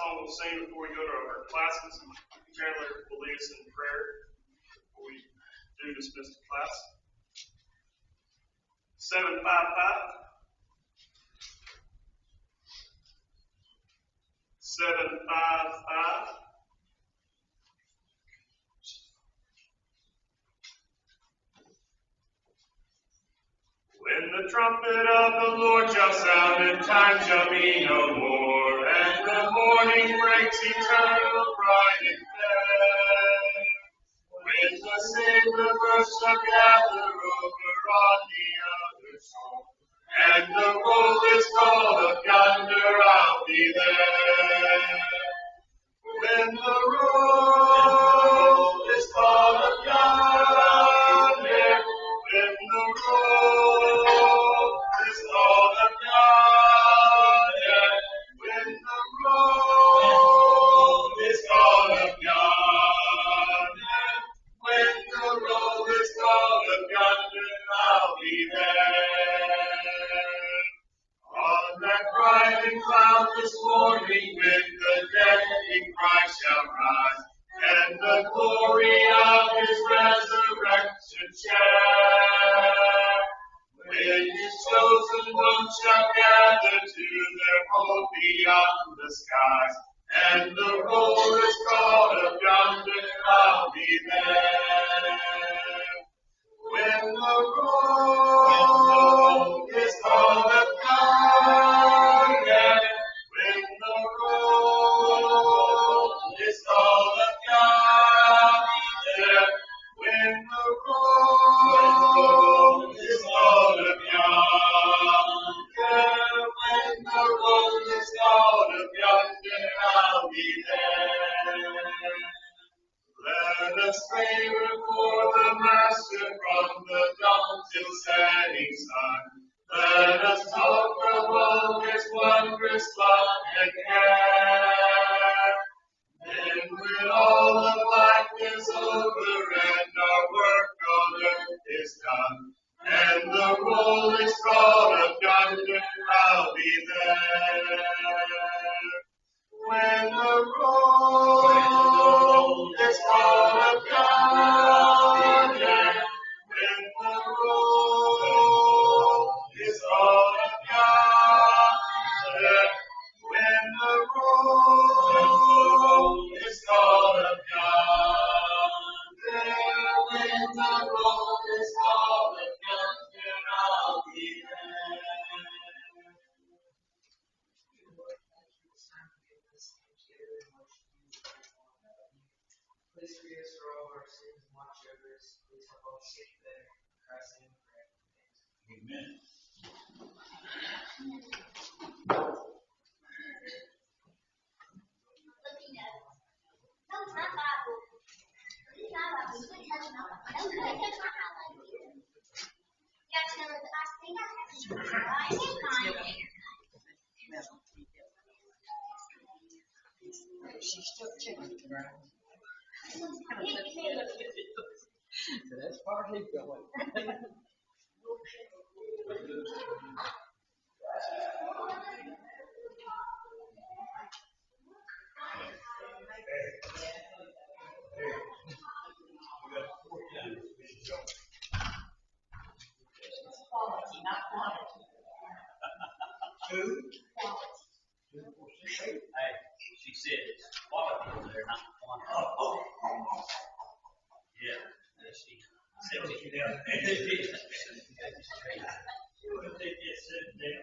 song we'll sing before we go to our classes. Chandler will lead us in prayer before we do dismiss the class. 755. When the trumpet of the Lord shall sound and time shall be no more, and the morning breaks eternal, bright and fair, when the sacred birds shall gather over on the other shore, and the roll is called up yonder, I'll be there. When the roll is called up yonder, when the roll is called up yonder, when the roll is called up yonder, when the roll is called up yonder, I'll be there. On that bright and cloudless morning, when the dead in Christ shall rise, and the glory of his resurrection share, when his chosen ones shall gather to their home beyond the skies, and the roll is called up yonder, I'll be there. When the roll is called up yonder, when the roll is called up yonder, when the roll is called up yonder, when the roll is called up yonder, I'll be there. Let us labor for the Master from the dawn till setting sun. Let us talk of all his wondrous love and care. Then when all of life is over and our work on earth is done, and the roll is called up yonder, I'll be there. When the roll is called up yonder, when the roll is called up yonder, when the roll is called up yonder, when the roll is called up yonder, I'll be there. Please forgive us for all our sins and watch over us. Please help all sick there. In Christ's name we pray. Amen. She's still checking it around. So that's far he's going. Quality, not quantity. Two? Hey, she said it's quality over there, not quantity. Yeah, she said it.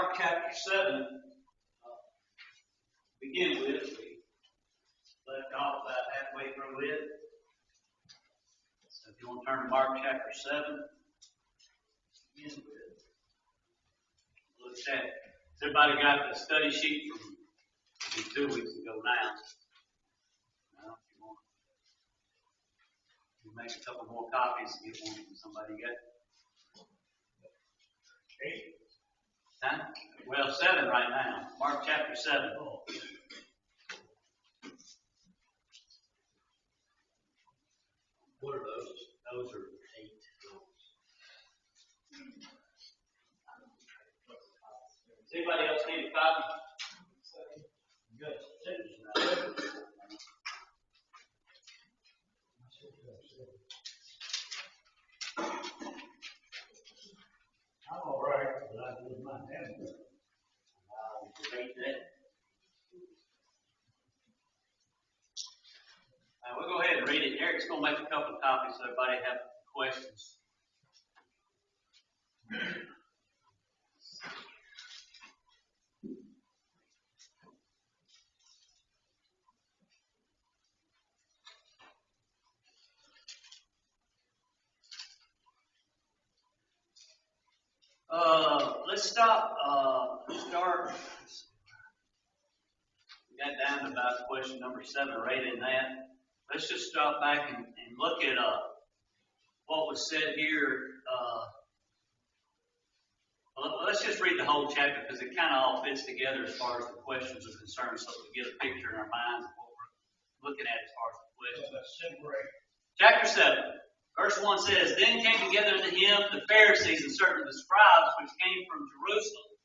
Mark chapter 7, begin with. We left off about halfway through it. So if you want to turn to Mark chapter 7, begin with. Look at that. Has everybody got the study sheet from 2 weeks ago now? No, if you want. You make a couple more copies and get one from somebody yet. 8. Huh? Well, 7 right now. Mark chapter 7. What are those? Those are 8. Does anybody else need a copy? Good. I'm all right, but I lose my hand. I'll debate that. We'll go ahead and read it. Eric's going to make a couple of copies so everybody have questions. Let's start. We got down to about question number 7 or 8 in that. Let's just stop back and look at what was said here. Let's just read the whole chapter because it kind of all fits together as far as the questions are concerned, so we get a picture in our minds of what we're looking at as far as the questions. Chapter 7. Verse 1 says, Then came together unto him the Pharisees and certain of the scribes which came from Jerusalem.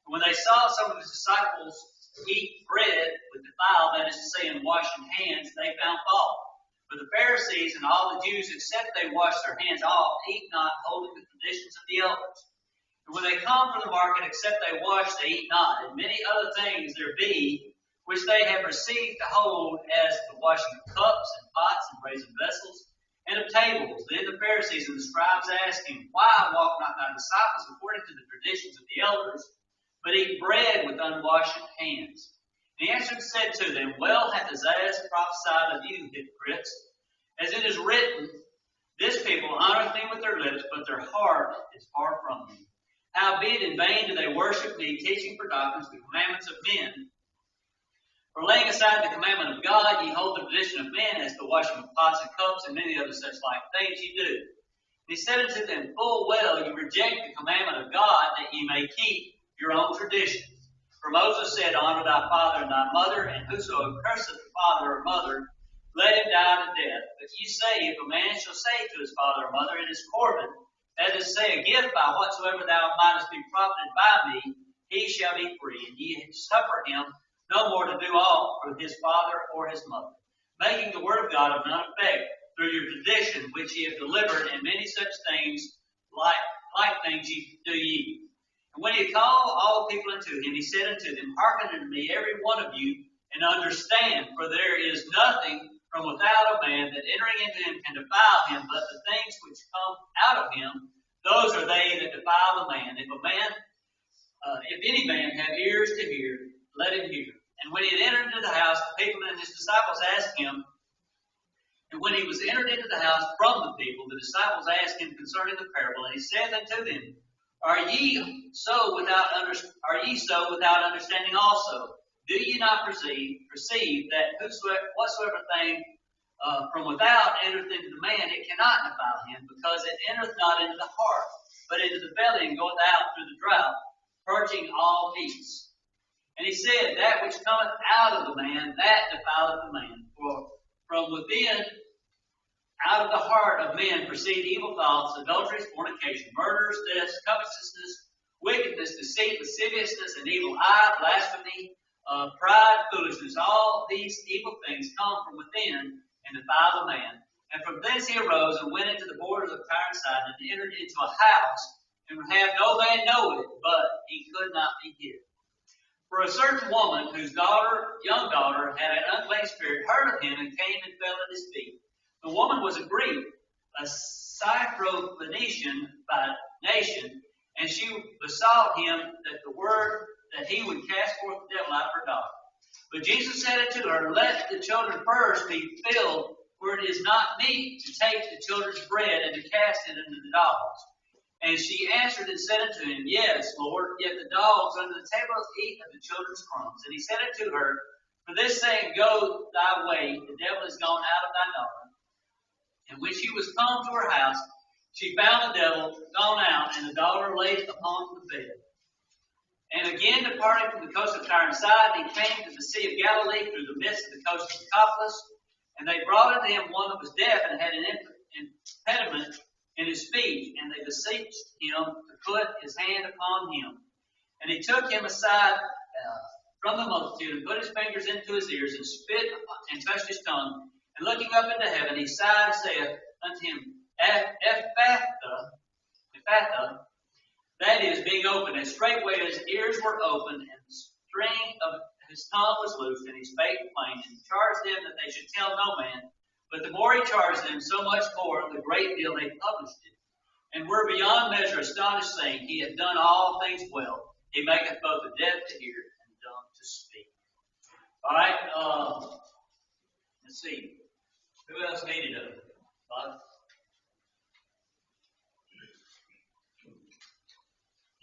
And when they saw some of his disciples eat bread with defiled, that is to say, in washing hands, they found fault. For the Pharisees and all the Jews, except they wash their hands off, eat not, holding the traditions of the elders. And when they come from the market, except they wash, they eat not. And many other things there be, which they have received to hold, as the washing of cups and pots and brazen vessels, and of tables. Then the Pharisees and the scribes asked him, Why walk not thy disciples according to the traditions of the elders, but eat bread with unwashed hands? And he answered and said to them, Well hath Isaiah prophesied of you, hypocrites, as it is written, This people honoreth me with their lips, but their heart is far from me. Howbeit in vain do they worship me, teaching for doctrines the commandments of men. For laying aside the commandment of God, ye hold the tradition of men, as the washing of pots and cups, and many other such like things ye do. And he said unto them, Full well ye reject the commandment of God, that ye may keep your own traditions. For Moses said, Honor thy father and thy mother, and whoso curseth father or mother, let him die to death. But ye say, If a man shall say to his father or mother, It is Corbin, that is to say, a gift by whatsoever thou mightest be profited by me, he shall be free, and ye suffer him no more to do aught for his father or his mother, making the word of God of none effect through your tradition, which ye have delivered, and many such things like things ye do ye. And when he called all the people unto him, he said unto them, Hearken unto me, every one of you, and understand, for there is nothing from without a man that entering into him can defile him, but the things which come out of him, those are they that defile the man. If any man have ears to hear, let him hear. And when he had entered into the house, the people and his disciples asked him, and when he was entered into the house from the people, the disciples asked him concerning the parable, and he said unto them, Are ye so without understanding also? Do ye not perceive that whatsoever thing from without entereth into the man, it cannot defile him, because it entereth not into the heart, but into the belly, and goeth out through the drought, purging all meats. And he said, That which cometh out of the man, that defileth the man. For from within, out of the heart of men proceed evil thoughts, adulteries, fornication, murders, thefts, covetousness, wickedness, deceit, lasciviousness, an evil eye, blasphemy, pride, foolishness. All these evil things come from within and defile the man. And from thence he arose and went into the borders of Tyre and Sidon, and entered into a house, and would have no man know it, but he could not be hid. For a certain woman, whose young daughter, had an unclean spirit, heard of him, and came and fell at his feet. The woman was a Greek, a Syrophoenician by nation, And she besought him that he would cast forth the devil out of her daughter. But Jesus said unto her, Let the children first be filled, for it is not meet to take the children's bread and to cast it unto the dogs. And she answered and said unto him, Yes, Lord, yet the dogs under the table eat of the children's crumbs. And he said unto her, For this saying, Go thy way, the devil is gone out of thy daughter. And when she was come to her house, she found the devil gone out, and the daughter lay upon the bed. And again departing from the coast of Tyre and Sidon, he came to the sea of Galilee through the midst of the coast of Decapolis. And they brought unto him one that was deaf and had an impediment in his speech, and they beseeched him to put his hand upon him. And he took him aside from the multitude, and put his fingers into his ears, and spit and touched his tongue. And looking up into heaven, he sighed and saith unto him, Ephphatha, that is, being opened. And straightway his ears were opened, and the string of his tongue was loosed, and he spake plain, and charged them that they should tell no man. But the more he charged them, so much more, the great deal they published it. And were beyond measure astonished, saying, He hath done all things well. He maketh both the deaf to hear and dumb to speak. All right, let's see. Who else needed a Bob?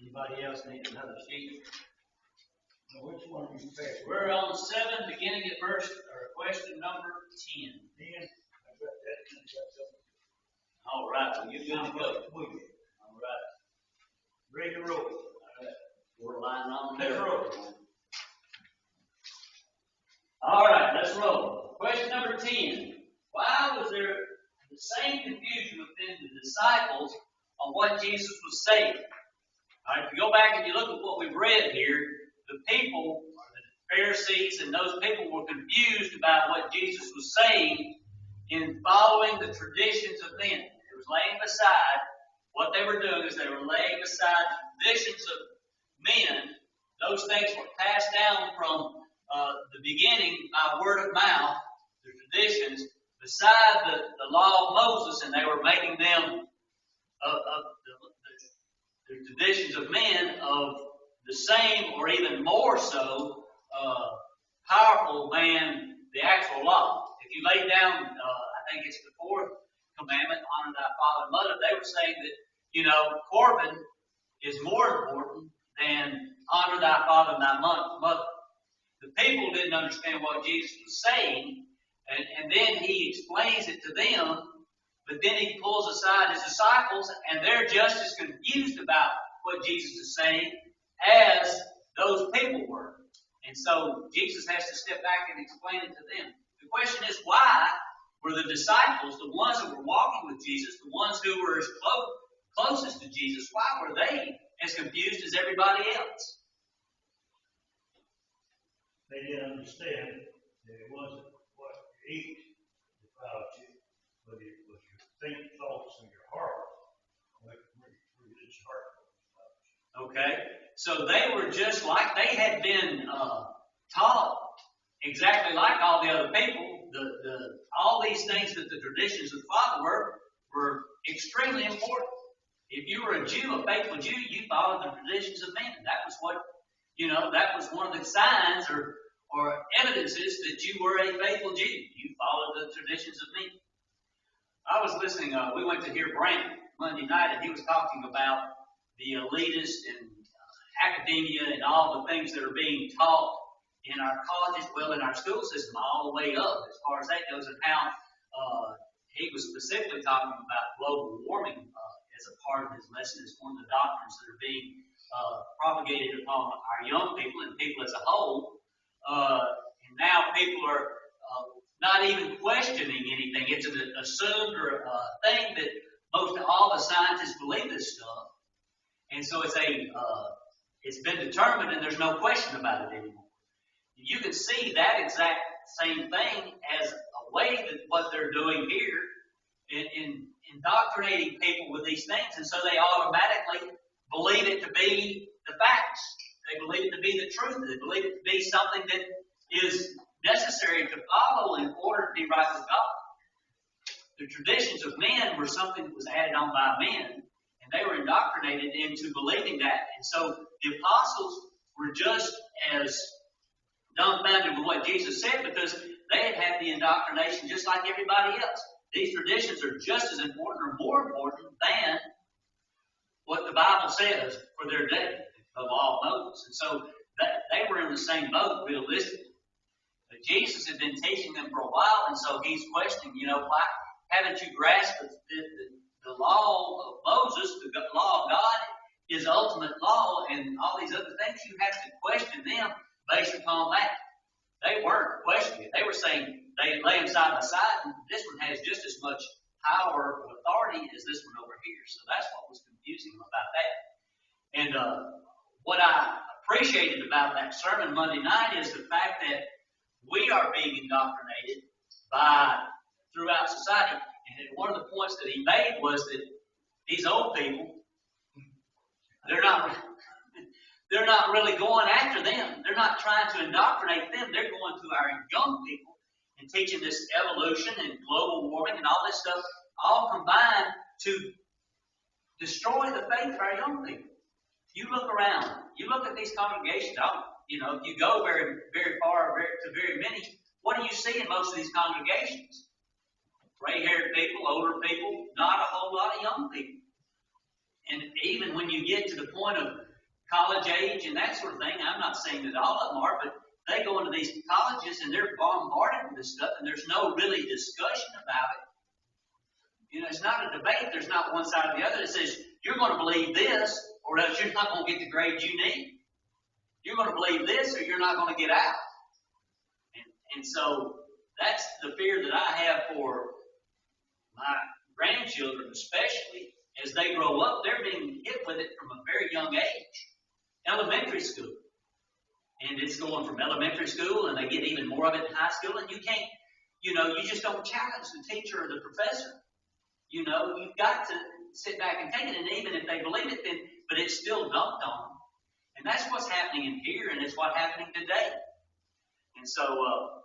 Anybody else need another sheet? Now, which one you picked? We're on 7, beginning at question number 10. All right, well, you're good to go. All right. Ready to roll. All right. We're lying on there. All right, let's roll. Question number 10. Why was there the same confusion within the disciples on what Jesus was saying? All right, if you go back and you look at what we've read here, the people, the Pharisees and those people were confused about what Jesus was saying in following the traditions of men. It was laying aside, what they were doing is they were laying aside the traditions of men. Those things were passed down from the beginning by word of mouth, the traditions, beside the law of Moses, and they were making them the traditions of men of the same or even more so powerful than the actual law. If you lay down, I think it's the 4th commandment, honor thy father and mother, they were saying that, Corbin is more important than honor thy father and thy mother. The people didn't understand what Jesus was saying, and then he explains it to them, but then he pulls aside his disciples, and they're just as confused about what Jesus is saying as those people were. And so Jesus has to step back and explain it to them. The question is, why were the disciples, the ones that were walking with Jesus, the ones who were as closest to Jesus, why were they as confused as everybody else? They didn't understand that it wasn't what you eat that defiled you, but it was your think, thoughts, and your heart. Where did your heart go? Okay, so they were just like, they had been taught exactly like all the other people. All these things that the traditions of the Father were extremely important. If you were a Jew, a faithful Jew, you followed the traditions of men. That was what, that was one of the signs or evidences that you were a faithful Jew. You followed the traditions of men. I was listening, we went to hear Brant Monday night, and he was talking about the elitist and academia and all the things that are being taught in our colleges, in our school system, all the way up as far as that goes, and how he was specifically talking about global warming as a part of his lesson as one of the doctrines that are being propagated upon our young people and people as a whole. And now people are not even questioning anything. It's an assumed or a thing that most all the scientists believe this stuff. And so it's been determined, and there's no question about it anymore. You can see that exact same thing as a way that what they're doing here in indoctrinating people with these things, and so they automatically believe it to be the facts. They believe it to be the truth. They believe it to be something that is necessary to follow in order to be right with God. The traditions of men were something that was added on by men, and they were indoctrinated into believing that. And so the apostles were just as dumbfounded with what Jesus said because they had had the indoctrination just like everybody else. These traditions are just as important or more important than what the Bible says for their day, the law of Moses. And so they were in the same boat realistically. But Jesus had been teaching them for a while, and so he's questioning, why haven't you grasped the law of Moses, the law of God, his ultimate law, and all these other things? You have to question them based upon that. They weren't questioning it. They were saying they lay them side by side, and this one has just as much power or authority as this one over here. So that's what was confusing about that. And what I appreciated about that sermon Monday night is the fact that we are being indoctrinated throughout society. And one of the points that he made was that these old people, they're not really going after them. They're not trying to indoctrinate them. They're going to our young people and teaching this evolution and global warming and all this stuff, all combined to destroy the faith of our young people. You look around. You look at these congregations. If you go very, very far to very many, what do you see in most of these congregations? Gray-haired people, older people, not a whole lot of young people. And even when you get to the point of college age and that sort of thing, I'm not saying that all of them are, but they go into these colleges and they're bombarded with this stuff, and there's no really discussion about it. It's not a debate. There's not one side or the other that says, you're going to believe this, or else you're not going to get the grades you need. You're going to believe this, or you're not going to get out. And so that's the fear that I have for my grandchildren, especially as they grow up. They're being hit with it from a very young age. Elementary school. And it's going from elementary school, and they get even more of it in high school, and you can't, you just don't challenge the teacher or the professor. You've got to sit back and take it, and even if they believe it, but it's still dumped on them. And that's what's happening in here, and it's what's happening today. And so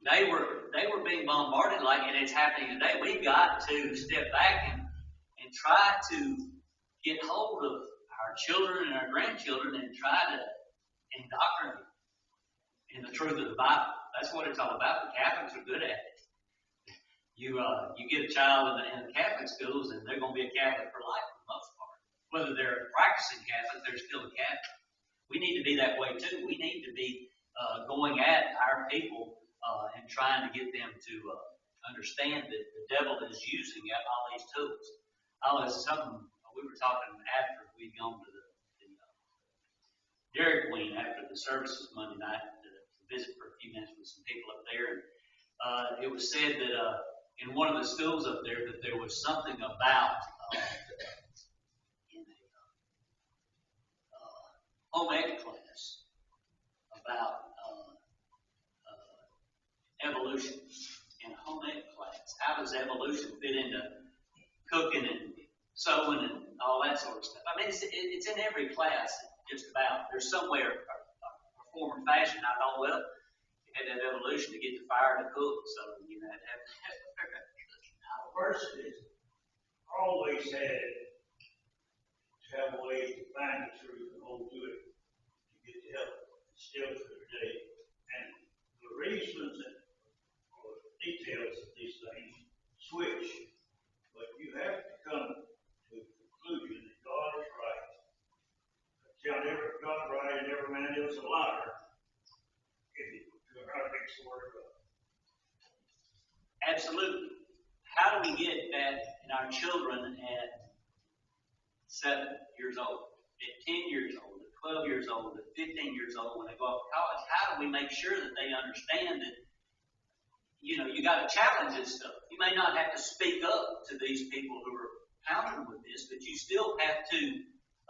they were being bombarded and it's happening today. We've got to step back and try to get hold of our children and our grandchildren and try to indoctrinate in the truth of the Bible. That's what it's all about. The Catholics are good at it. You get a child in the Catholic schools, and they're going to be a Catholic for life for the most part. Whether they're practicing Catholic, they're still a Catholic. We need to be that way too. We need to be going at our people and trying to get them to understand that the devil is using all these tools. It's something we were talking after we'd gone to the Dairy Queen after the services Monday night to visit for a few minutes with some people up there. And it was said that in one of the schools up there that there was something about in a home ec class about evolution in a home ec class. How does evolution fit into cooking and sewing and all that sort of stuff? I mean, it's in every class just about. There's somewhere a form or fashion. I thought, well, you had that evolution to get the fire to cook, so you had to have The person is always had to have a way to find the truth and hold to it to get to heaven. It's still to today. And the reasons or details of these things switch. But you have to come to the conclusion that God is right. Tell every God right and every man is a liar. If you contradicts the word of God. Absolutely. How do we get that in our children at 7 years old, at 10 years old, at 12 years old, at 15 years old, when they go off to college? How do we make sure that they understand that, you got to challenge this stuff? You may not have to speak up to these people who are pounding with this, but you still have to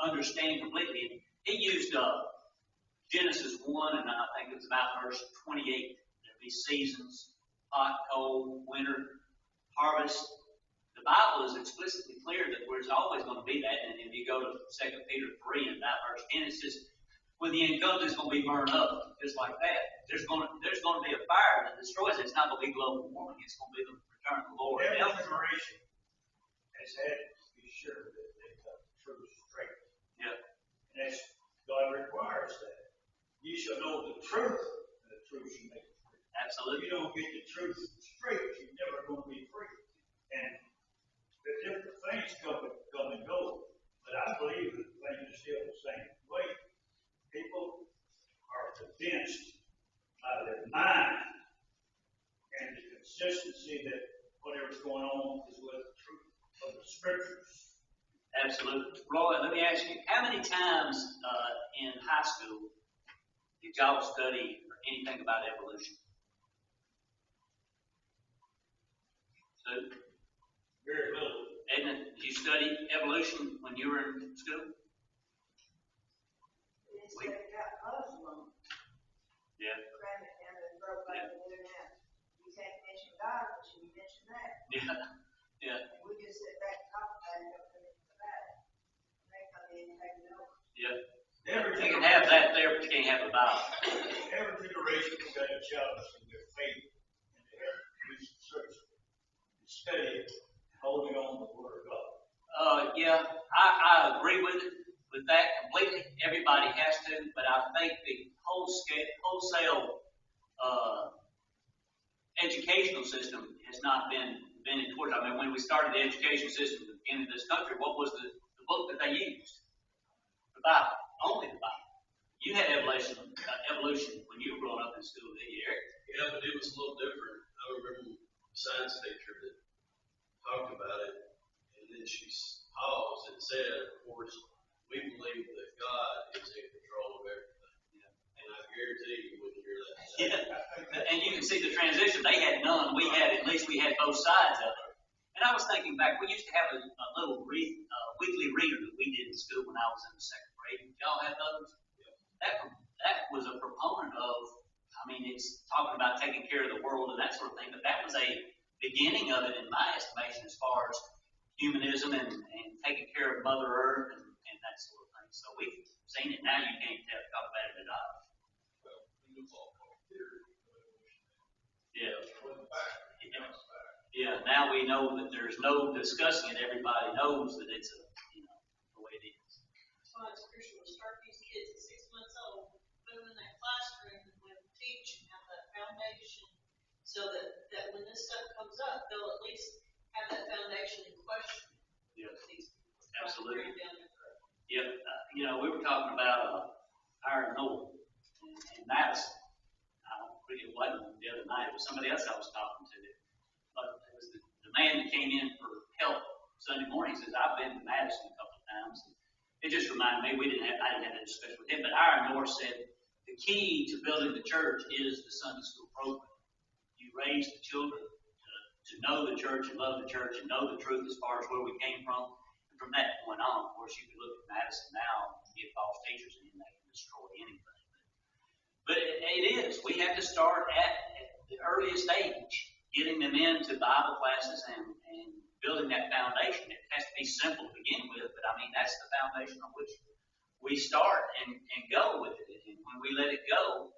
understand completely. He used Genesis 1, and I think it was about verse 28. There'll be seasons, hot, cold, winter, harvest. The Bible is explicitly clear that there's always going to be that. And if you go to 2 Peter 3 and that verse 10, it says, when the end comes, it's going to be burned up, just like that. There's going to be a fire that destroys it. It's not going to be global warming. It's going to be the return of the Lord. Every generation has had to be sure that they come. shall know the truth, and the truth shall make you free. If Absolutely. you don't get the truth straight, you're never going to be free. And the different things come and go. But I believe that things are still the same way. People are convinced by their mind and the consistency that whatever's going on is with the truth of the scriptures. Absolutely. Roy, let me ask you, how many times in high school did y'all study anything about evolution? So, Very little. Edna, did you study evolution when you were in school? They said it got Muslim, Yeah. crammed it down and broke like the internet. You can't mention God, but you mention that. Yeah. Yeah. And we just sit back and talk about it, don't put anything about it. They come in and take it over. Yeah. Every You can have that there, but you can't have a Bible. Every generation has got a challenge in their faith and their research, study, holding on to the Word of God. Yeah, I agree with that completely. Everybody has to, but I think the wholesale educational system has not been towards. I mean, when we started the education system in this country, what was the book that they used? The Bible, only the Bible. You had evolution when you were growing up in school, didn't you, Eric? Yeah, but it was a little different. I remember the science teacher that talked about it, and then she paused and said, of course, we believe that God is in control of everything. Yeah. And I guarantee you wouldn't hear that. Yeah. And you can see the transition. They had none. We had, at least we had both sides of it. And I was thinking back, we used to have a little weekly reader that we did in school when I was in the second grade. Did y'all have those? That was a proponent of, I mean, it's talking about taking care of the world and that sort of thing, but that was a beginning of it in my estimation as far as humanism and taking care of Mother Earth and that sort of thing. So we've seen it now. You can't talk about it at all. Well, it was all theory. Yeah. From the back, it comes back. Yeah, now we know that there's no discussing it. Everybody knows that it's the way it is. That's why it's crucial to start these kids at 6 months old, put them in that classroom and let them teach and have that foundation so that when this stuff comes up, they'll at least have that foundation in question. Yeah, These absolutely. down their throat. Yep. We were talking about Iron North and Madison. I don't forget what the other night. It was somebody else I was talking to. But it was the man that came in for help Sunday morning. He says, I've been to Madison a couple of times. It just reminded me, I didn't have that discussion with him, but Iron North said the key to building the church is the Sunday school program. You raise the children to know the church and love the church and know the truth as far as where we came from. And from that point on, of course, you could look at Madison now and get false teachers in, they can destroy anything. But it is. We have to start at the earliest age, getting them into Bible classes and building that foundation. It has to be simple to begin with, but I mean, that's the foundation on which we start and go with it. And when we let it go,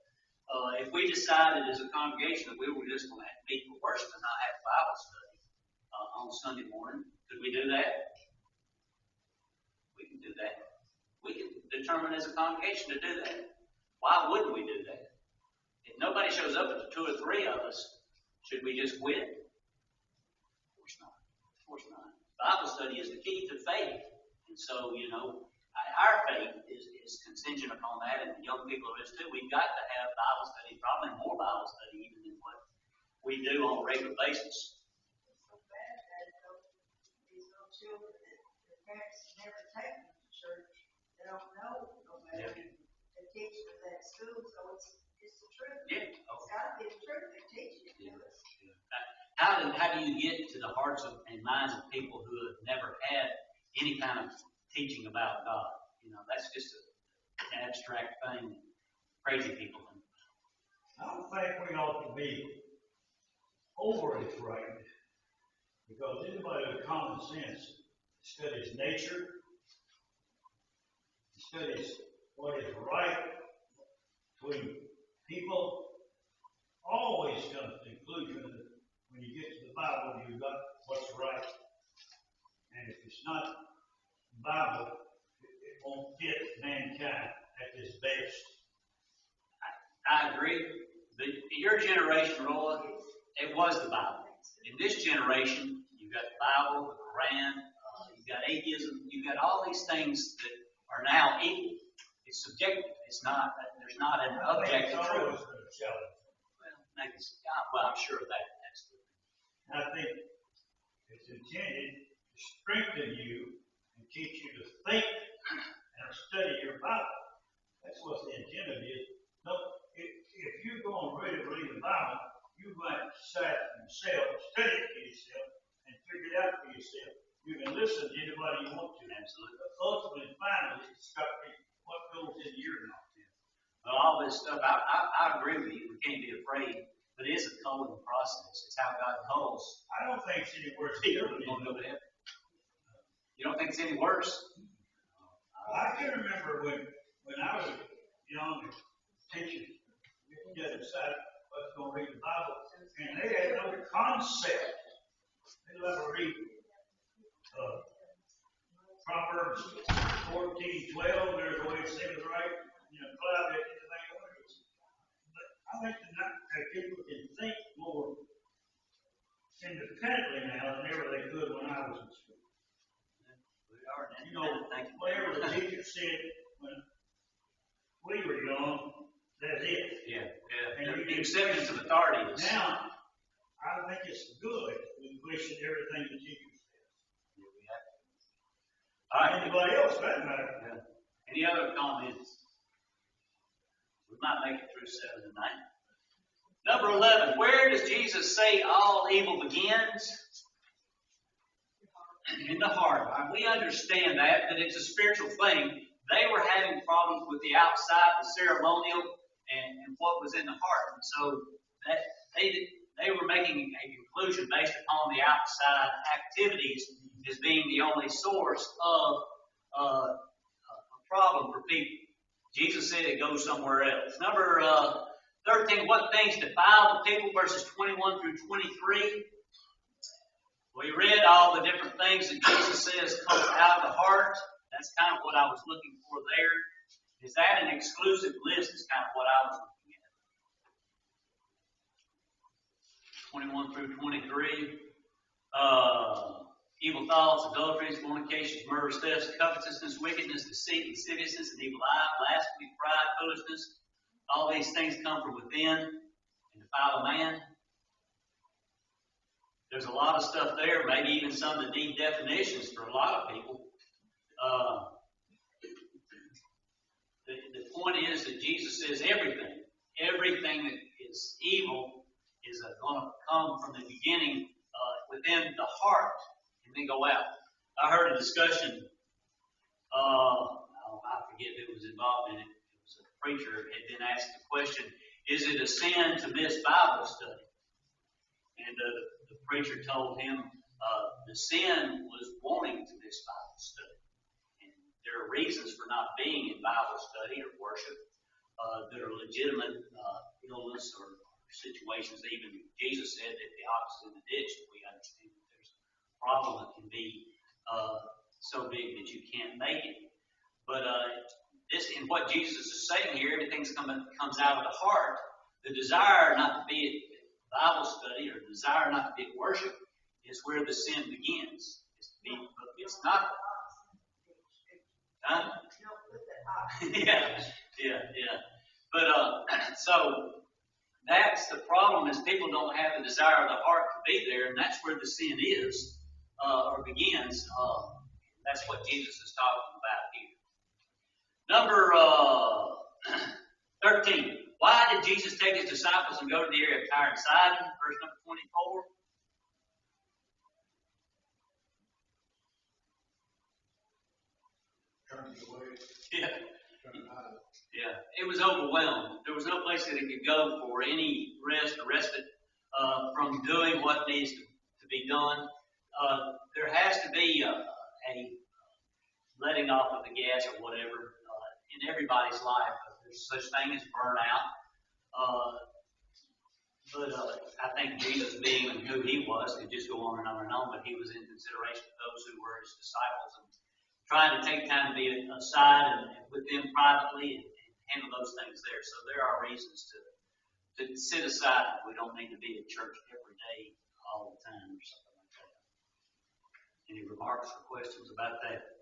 if we decided as a congregation that we were just going to meet for worship and not have Bible study on Sunday morning, could we do that? We can do that. We can determine as a congregation to do that. Why wouldn't we do that? If nobody shows up at the 2 or 3 of us, should we just quit? Of course not. Of course not. Bible study is the key to faith. And so, our faith is contingent upon that, and the young people of us too. We've got to have Bible study, probably more Bible study even than what we do on a regular basis. It's so bad that these little children, their parents never take them to church. They don't know nobody. They're teaching them at school, so it's the truth. Yeah. It's got to be the truth. They're teaching it to us. How do you get to the hearts and minds of people who have never had any kind of teaching about God? That's just an abstract thing. Crazy people think. I don't think we ought to be overly frightened, because anybody with common sense studies nature, studies what is right between people, always comes to the conclusion that when you get to the Bible, you've got what's right. And if it's not the Bible, it won't fit mankind at its best. I agree. But in your generation, Roy, it was the Bible. In this generation, you've got the Bible, the Quran, you've got atheism, you've got all these things that are now equal. It's subjective. It's not. There's not an objective truth. Well, maybe. Well, I'm sure of that. Absolutely. I think it's intended to strengthen you and teach you to think and study your Bible. That's what the intent of it is. No, if you're going to really believe the Bible, you might decide for yourself, study it for yourself, and figure it out for yourself. You can listen to anybody you want to. Absolutely. But ultimately, finally, it's got to be what goes in your mouth. Well, all this stuff, I agree with you. We can't be afraid, but it is a culling process. It's how God calls. I don't think it's any worse. People to go to heaven. You don't think it's any worse? I can remember when I was young, teachers get excited about going to read the Bible, and they had no concept. They let them read Proverbs 14:12. There's a way it seems right. Cloud anything else. But I think that people can think more independently now than ever they could when I was in school. Whatever the teacher said when we were young, that's it. Yeah. And the acceptance of authority is. Now, I think it's good we question everything the teacher says. Yeah, we have to. All right. Anybody else, for that matter. Yeah. Any other comments? We might make it through 7 tonight. Number 11. Where does Jesus say all evil begins? In the heart. We understand that it's a spiritual thing. They were having problems with the outside, the ceremonial, and what was in the heart. And so that they were making a conclusion based upon the outside activities as being the only source of a problem for people. Jesus said it goes somewhere else. Number 13, what things defile the people, verses 21 through 23. We read all the different things that Jesus says comes out of the heart. That's kind of what I was looking for there. Is that an exclusive list is kind of what I was looking at. 21 through 23. Evil thoughts, adulteries, fornications, murders, thefts, covetousness, wickedness, deceit, lasciviousness, an evil eye, blasphemy, pride, foolishness. All these things come from within and defile a man. There's a lot of stuff there, maybe even some that need definitions for a lot of people. The point is that Jesus says everything that is evil is going to come from the beginning within the heart and then go out. I heard a discussion, I forget who was involved in it. It was a preacher had been asked the question, is it a sin to miss Bible study? And the preacher told him the sin was wanting to miss Bible study. And there are reasons for not being in Bible study or worship that are legitimate illness or situations. Even Jesus said that the ox is in the ditch, and we understand that there's a problem that can be so big that you can't make it. But this, and what Jesus is saying here, everything comes out of the heart. The desire not to be at Bible study or desire not to be at worship is where the sin begins. It's not. Huh? Yeah. But so that's the problem, is people don't have the desire of the heart to be there, and that's where the sin is or begins. That's what Jesus is talking about here. Number 13. Why did Jesus take his disciples and go to the area of Tyre and Sidon? Verse number 24. Yeah. It was overwhelmed. There was no place that it could go for any rest or respite from doing what needs to be done. There has to be a letting off of the gas or whatever in everybody's life. There's such thing as burnout. But I think Jesus, being who he was, could just go on and on and on, but he was in consideration of those who were his disciples and trying to take time to be aside and with them privately and handle those things there. So there are reasons to sit aside. We don't need to be at church every day, all the time, or something like that. Any remarks or questions about that?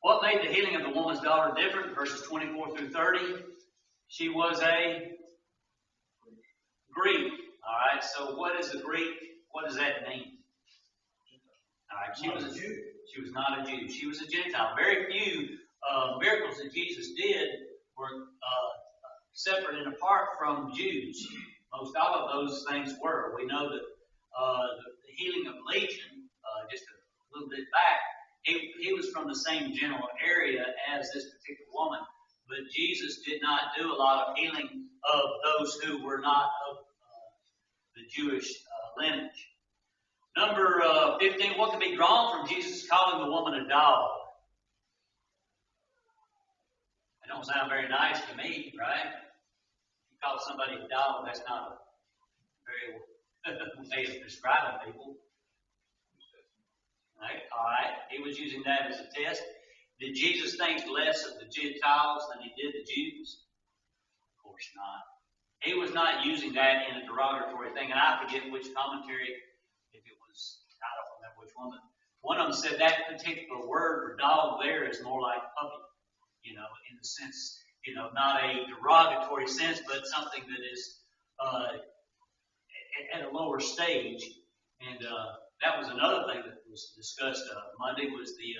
What made the healing of the woman's daughter different? Verses 24 through 30. She was a Greek. All right. So what is a Greek? What does that mean? All right. She was a Jew. She was not a Jew. She was a Gentile. Very few miracles that Jesus did were separate and apart from Jews. Most all of those things were. We know that the healing of Legion, just a little bit back, he was from the same general area as this particular woman, but Jesus did not do a lot of healing of those who were not of the Jewish lineage. Number 15, what can be drawn from Jesus calling the woman a dog? That don't sound very nice to me, right? If you call somebody a dog, that's not a very way of describing people. All right. He was using that as a test. Did Jesus think less of the Gentiles than he did the Jews? Of course not. He was not using that in a derogatory thing. And I forget which commentary, if it was, I don't remember which one, but one of them said that particular word for dog there is more like puppy, in the sense, not a derogatory sense, but something that is at a lower stage. And that was another thing that was discussed Monday, was the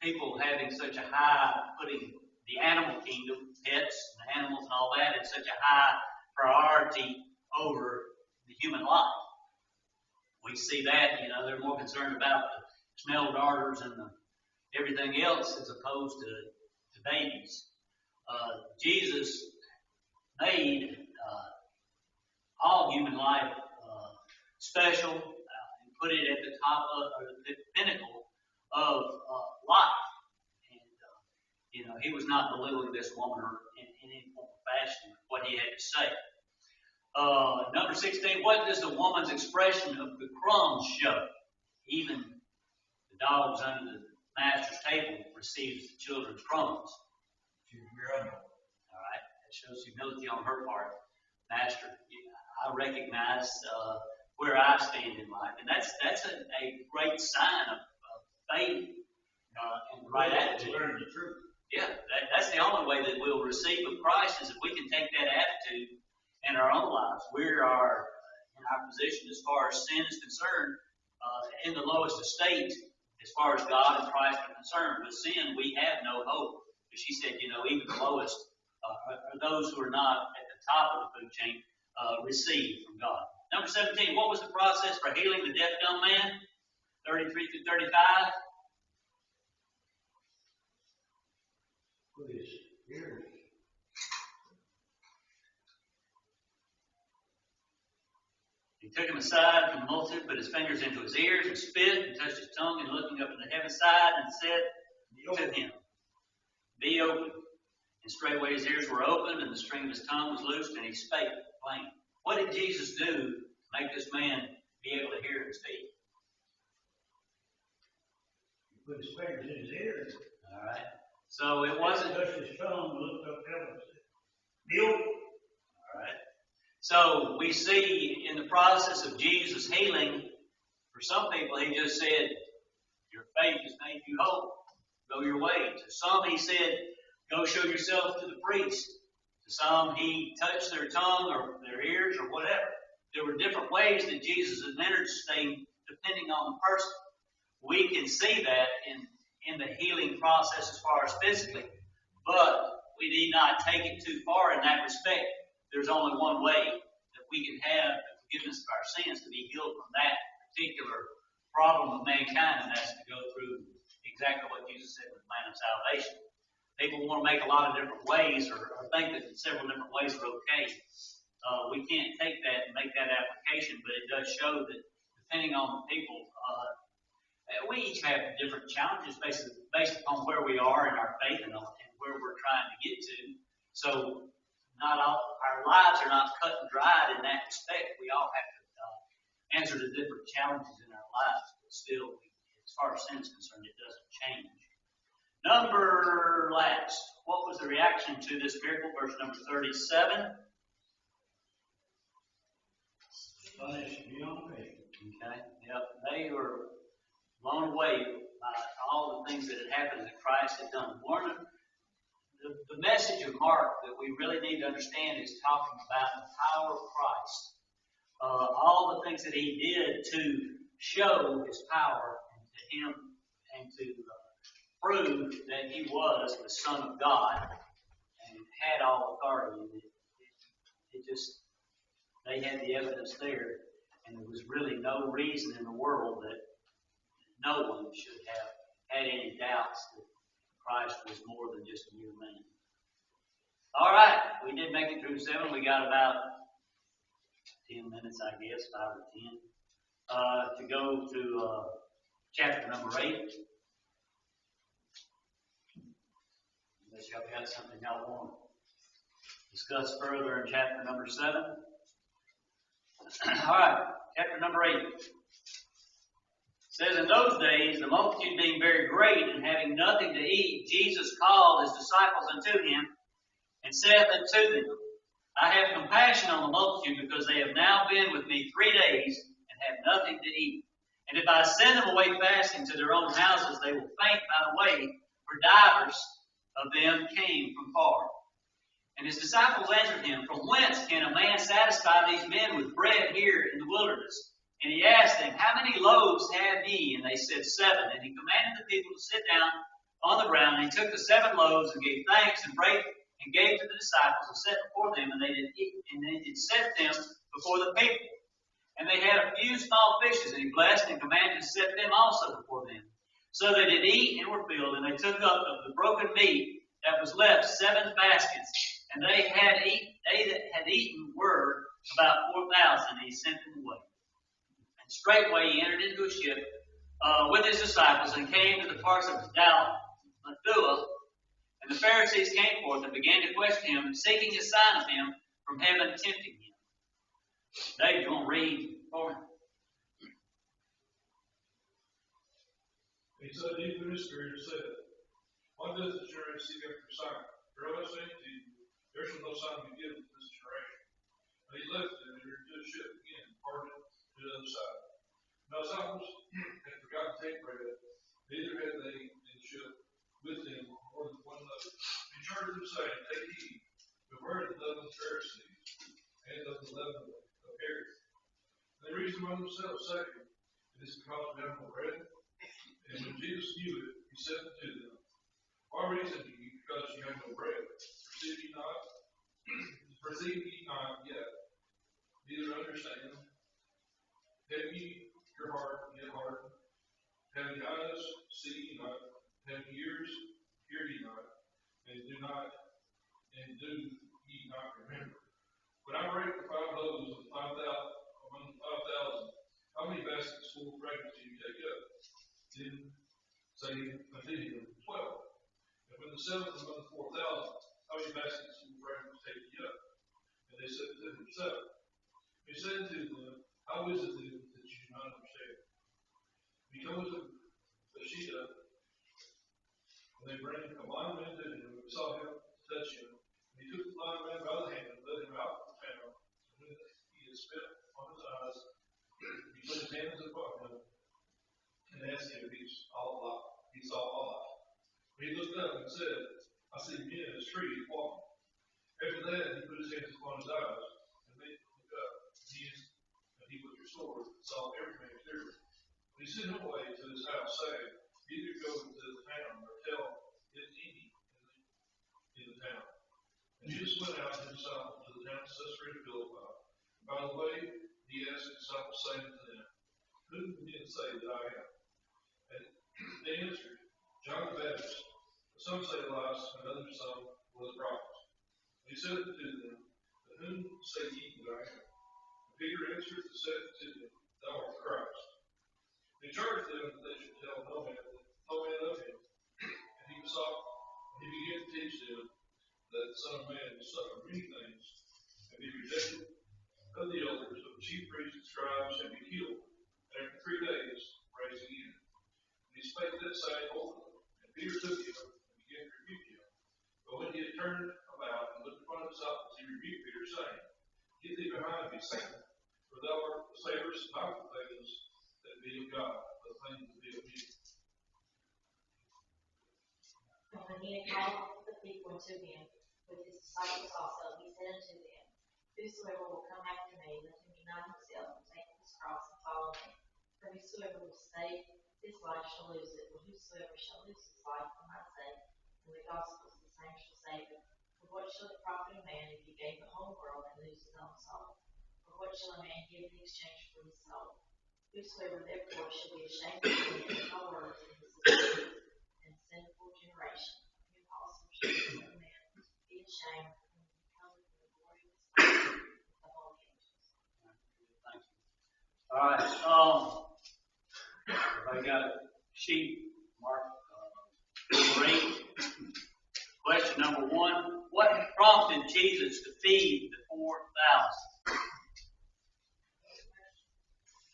people having such a high, putting the animal kingdom, pets and animals and all that, in such a high priority over the human life. We see that, they're more concerned about the smell darters and everything else as opposed to babies. Jesus made all human life special and put it at the top or the pinnacle of life. And, he was not belittling this woman in any form or fashion with what he had to say. Number 16, what does the woman's expression of the crumbs show? Even the dogs under the master's table receives the children's crumbs. All right, that shows humility on her part. Master, I recognize where I stand in life, and that's a great sign of faith and the right attitude. Learn the truth. Yeah, that's the only way that we'll receive of Christ, is if we can take that attitude in our own lives. We are in our position as far as sin is concerned in the lowest estate as far as God and Christ are concerned. With sin, we have no hope. But she said, even the lowest are those who are not at the top of the food chain receive from God. Number 17, what was the process for healing the deaf dumb man? 33 through 35. Put his ears. He took him aside from the multitude, put his fingers into his ears, and spit, and touched his tongue, and looking up in the heaven side, and said to him, "Be open." And straightway his ears were opened, and the string of his tongue was loosed, and he spake plain. What did Jesus do to make this man be able to hear and speak? He put his fingers in his ears. All right. So it wasn't. Touched his tongue, looked up heaven, and said, "Be open." All right. So we see in the process of Jesus healing, for some people he just said, "Your faith has made you whole. Go your way." To some he said, "Go show yourself to the priest." To some he touched their tongue or their ears or whatever. There were different ways that Jesus administered things depending on the person. We can see that in the healing process as far as physically, but we need not take it too far in that respect. There's only one way that we can have the forgiveness of our sins, to be healed from that particular problem of mankind, and that's to go through exactly what Jesus said with the plan of salvation. People want to make a lot of different ways or think that several different ways are okay. We can't take that and make that application, but it does show that depending on the people, we each have different challenges based upon where we are in our faith and where we're trying to get to. So not all our lives are not cut and dried in that respect. We all have to answer to different challenges in our lives, but still, as far as sin is concerned, it doesn't change. Number last. What was the reaction to this miracle? Verse number 37. Astonished beyond me. Okay. Yep. They were blown away by all the things that had happened that Christ had done. One of the message of Mark that we really need to understand is talking about the power of Christ. All the things that he did to show his power and to him and to prove that he was the Son of God and had all authority. They had the evidence there, and there was really no reason in the world that no one should have had any doubts that Christ was more than just a mere man. All right, we did make it through 7. We got about 10 minutes, I guess, 5 or 10, to go to chapter number 8. Unless y'all got something y'all want to discuss further in chapter number 7. All right, chapter number 8. It says, in those days, the multitude being very great and having nothing to eat, Jesus called his disciples unto him and saith unto them, I have compassion on the multitude, because they have now been with me 3 days and have nothing to eat. And if I send them away fasting to their own houses, they will faint by the way, for divers of them came from far. And his disciples answered him, from whence can a man satisfy these men with bread here in the wilderness? And he asked them, how many loaves have ye? And they said, 7. And he commanded the people to sit down on the ground. And he took the 7 loaves and gave thanks and brake and gave to the disciples and set before them. And they did eat, and they did set them before the people. And they had a few small fishes, and he blessed and commanded to set them also before them. So they did eat and were filled. And they took up of the broken meat that was left 7 baskets. And they that had eaten were about 4,000, and he sent them away. And straightway he entered into a ship with his disciples, and came to the parts of Dalmathua. And the Pharisees came forth and began to question him, seeking a sign of him from heaven, tempting him. Dave's going to read for him. He said, he through his spirit said, what does the church seek after sign? Verily I say to you, there shall no sign be given to this generation. But he left them and entered into a ship again, and parted to the other side. Now the disciples had forgotten to take bread, neither had they in the ship with them more than one loaf. He charged them, saying, take heed, beware of the leaven of the Pharisees, and of the leaven of Herod. And they reasoned among themselves, saying, it is because we have no bread. And when Jesus knew it, he said unto them, why reason ye because ye have no bread? Perceive ye not yet, neither understand. Have ye your heart yet hardened? Having eyes, see ye not. Having ears, hear ye not. And do ye not remember. When I break the 5 loaves of 5,000 among the 5,000, how many baskets full of fragments do you take up? Then say unto him, 12. And when the 7th among the 4,000, how many baskets full of fragments take ye up? And they said to him, 7. He said to them, how is it then that you do not understand? Because of the Shita, when they bring a blind man to him, and saw him touch him, and he took the blind man by the hand and led him out of the town. And when he had spit on his eyes, he put his hands upon him and asked him if he saw Allah. He looked up and said, I see men as trees walking. After that, he put his hands upon his eyes and made him look up. And he was restored and saw every man clearly. When he sent him away to his house, saying, either go into the town or tell it any in the town. And Jesus went out and his disciples to the town of Caesarea Philippi. By the way, he asked his disciples, saying to them, who do men say that I am? And they answered, John the Baptist. But some say Elias, and others some were the prophets. And he said unto them, but whom say ye that I am? And Peter answered and said to them, thou art the Christ. He charged them that they should tell no man of him. And he began to teach them that the Son of Man will suffer many things, and be rejected of the elders, of the chief priests and scribes, and be killed, and after 3 days raised again. And he spake that saying openly, and Peter took him and began to rebuke him. But when he had turned about and looked upon the disciples, he rebuked Peter, saying, Get thee behind me, Satan, for thou art the savorest not the things that be of God, but the things that be of men. And when he had called the people unto him, with his disciples also, he said unto them, Whosoever will come after me, let him deny himself and take his cross and follow me. For whosoever will save his life shall lose it, but whosoever shall lose his life for my sake, and the gospel, the same shall save it. For what shall it profit a man if he gain the whole world and lose his own soul? For what shall a man give in exchange for his soul? Whosoever therefore shall be ashamed of me and my words in this wicked and sinful generation, him also shall the Son of Man be ashamed when he cometh in the glory of his Father with the holy angels. Thank you. All right. I got a sheet marked 8. Question number 1. What prompted Jesus to feed the 4,000?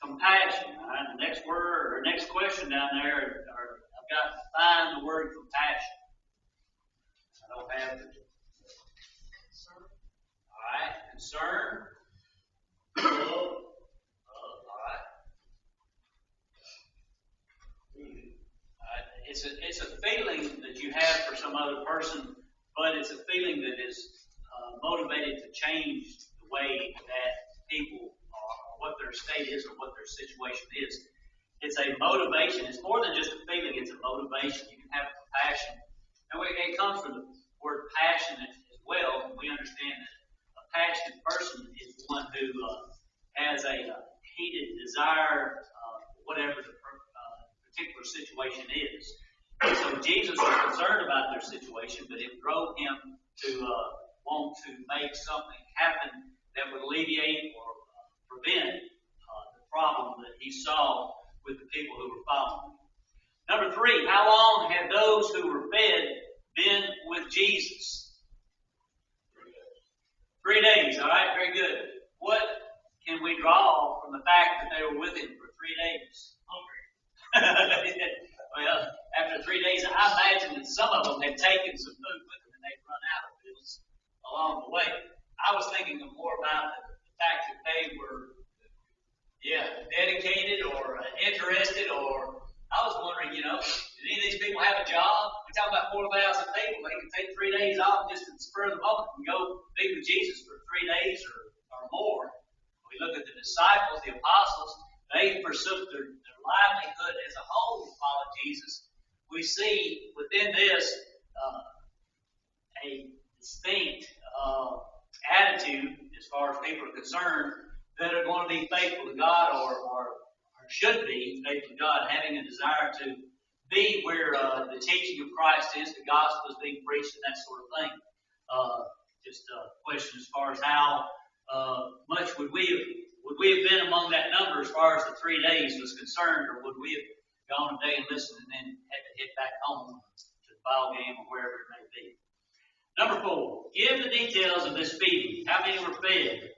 Compassion. All right. The next word or next question down there, I've got to find the word compassion. I don't have it. All right. Concern. It's a feeling that you have for some other person, but it's a feeling that is motivated to change the way that people are, or what their state is, or what their situation is. It's a motivation. It's more than just a feeling. It's a motivation. You can have compassion, and it comes from the word passionate as well. We understand that a passionate person is one who has a heated desire, whatever the particular situation is. And so Jesus was concerned about their situation, but it drove him to want to make something happen that would alleviate or prevent the problem that he saw with the people who were following him. Number 3, how long had those who were fed been with Jesus? 3 days. All right, very good. What can we draw from the fact that they were with him for 3 days? Hungry. Well, after 3 days, I imagine that some of them had taken some food with them and they'd run out of it along the way. I was thinking more about the fact that they were, dedicated or interested, or I was wondering, did any of these people have a job? We're talking about 4,000 people. They can take 3 days off just at the spur of the moment and go be with Jesus for 3 days or more. We look at the disciples, the apostles, they forsook their livelihood as a whole to follow Jesus. We see within this a distinct attitude as far as people are concerned that are going to be faithful to God or should be faithful to God, having a desire to be where the teaching of Christ is, the gospel is being preached, and that sort of thing. Just a question as far as how much would we have been among that number as far as the 3 days was concerned, or would we have gone a day and listened and then had to head back home to the ball game or wherever it may be? Number 4, give the details of this feeding. How many were fed?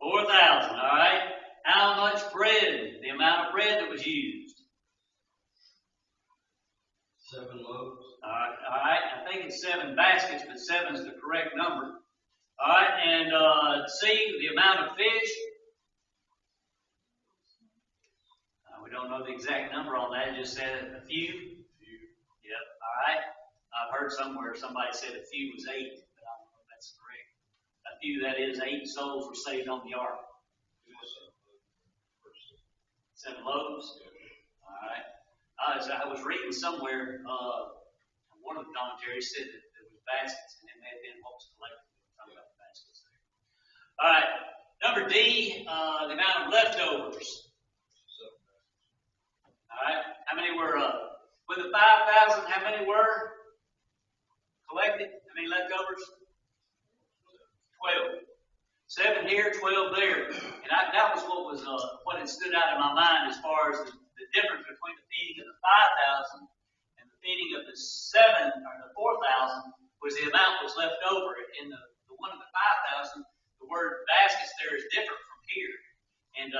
4,000, all right. How much bread? The amount of bread that was used? 7 loaves. All right. I think it's 7 baskets, but 7 is the correct number. All right, and C, the amount of fish. We don't know the exact number on that. It just said a few. Yep. All right. I've heard somewhere somebody said a few was 8, but I don't know if that's correct. A few, that is 8 souls were saved on the ark. 7 loaves. All right. I was reading somewhere. One of the commentaries said that there was baskets, and it may have been what was collected. Talking about the baskets there. All right. Number D, the amount of leftovers. All right. How many were with the 5,000? How many were collected? How many leftovers? 12. 7 here, 12 there, and that was what had stood out in my mind as far as the difference between the feeding of the 5,000 and the feeding of the 4,000 was the amount that was left over. In the one of the 5,000, the word baskets there is different from here, and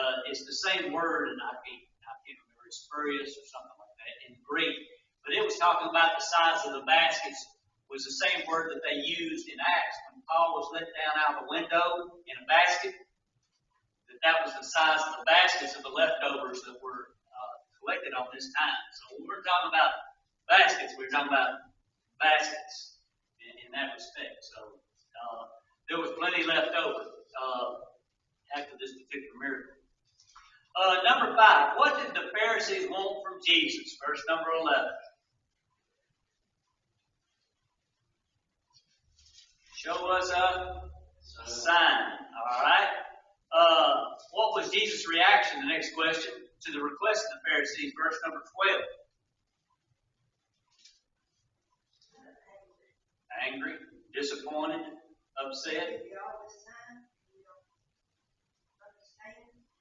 same word, and I can't remember, it's spurious or something like that in Greek. But it was talking about the size of the baskets, was the same word that they used in Acts when Paul was let down out of a window in a basket. That was the size of the baskets of the leftovers that were collected on this time. So when we're talking about baskets, we're talking about baskets in that respect. So there was plenty left over after this particular miracle. Number 5, what did the Pharisees want from Jesus? Verse number 11. Show us a sign. All right. What was Jesus' reaction? The next question to the request of the Pharisees, verse number 12. Angry, disappointed, upset.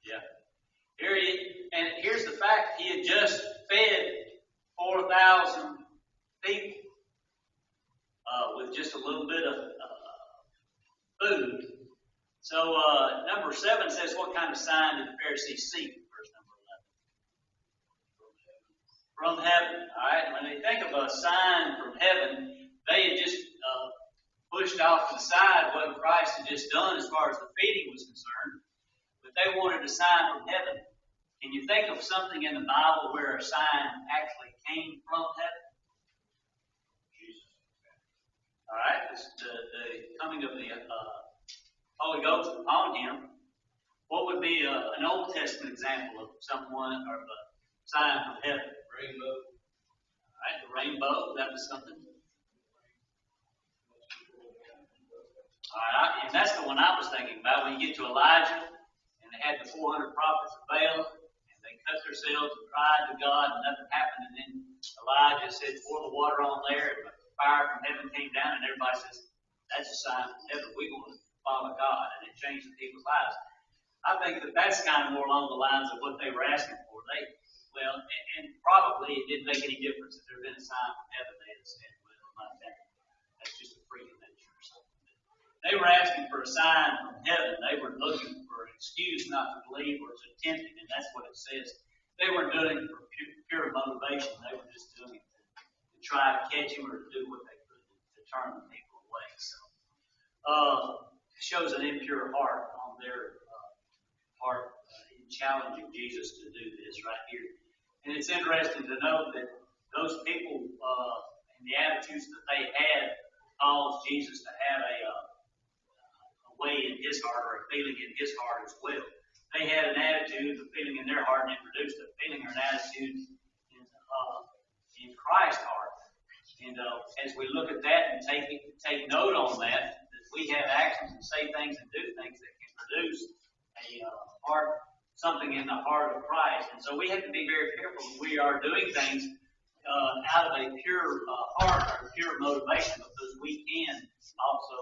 Yeah. Here's the fact: he had just fed 4,000 people with just a little bit of food. So number 7 says, what kind of sign did the Pharisees seek? Verse number 11. From heaven. All right. When they think of a sign from heaven, they had just pushed off to the side what Christ had just done as far as the feeding was concerned. But they wanted a sign from heaven. Can you think of something in the Bible where a sign actually came from heaven? Jesus. All right. The coming of the Holy Ghost upon him. What would be an Old Testament example of someone or a sign from heaven? Rainbow. All right, the rainbow. That was something. All right, and that's the one I was thinking about. When you get to Elijah, and they had the 400 prophets of Baal, and they cut themselves and cried to God, and nothing happened. And then Elijah said, pour the water on there, and the fire from heaven came down, and everybody says, that's a sign from heaven. We're going to follow God, and it changed the people's lives. I think that that's kind of more along the lines of what they were asking for. And probably it didn't make any difference if there had been a sign from heaven. They had said, well, that's just a freak of nature or something. They were asking for a sign from heaven. They were looking for an excuse not to believe or to tempt him, and that's what it says. They weren't doing it for pure motivation. They were just doing it to try to catch him or to do what they could to turn the people away. So it shows an impure heart on their part in challenging Jesus to do this right here. And it's interesting to note that those people and the attitudes that they had caused Jesus to have a way in his heart or a feeling in his heart as well. They had an attitude, a feeling in their heart, and it produced a feeling or an attitude in Christ's heart. And as we look at that and take note on that we have actions and say things and do things that can produce something in the heart of Christ. And so we have to be very careful when we are doing things out of a pure heart or pure motivation, because we can also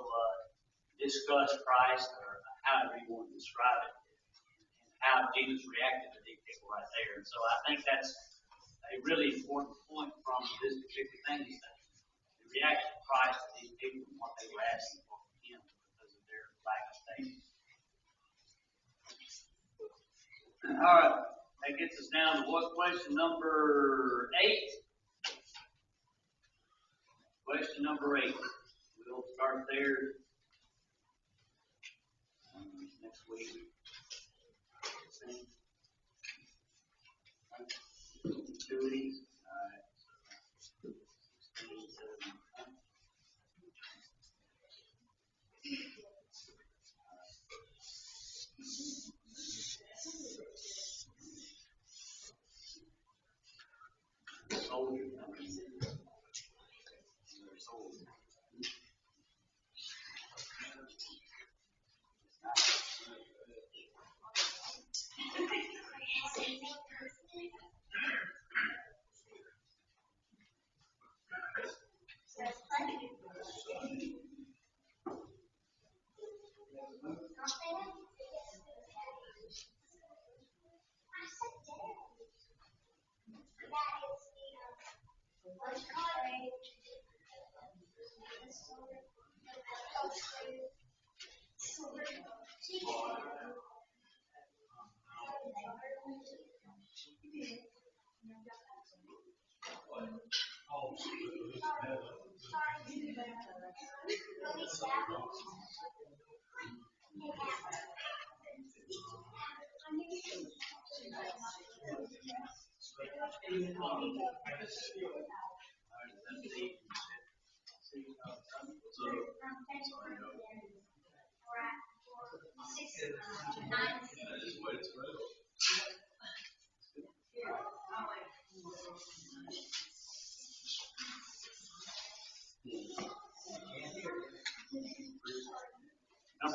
discuss Christ, or however you want to describe it, and how Jesus reacted to these people right there. And so I think that's a really important point from this particular thing, is that the reaction of Christ to these people and what they were asking for from him because of their lack of faith. All right, that gets us down to what? Question number 8. Question number 8. We'll start there next week. 2 weeks. All right. 16, 17. Soldier. Number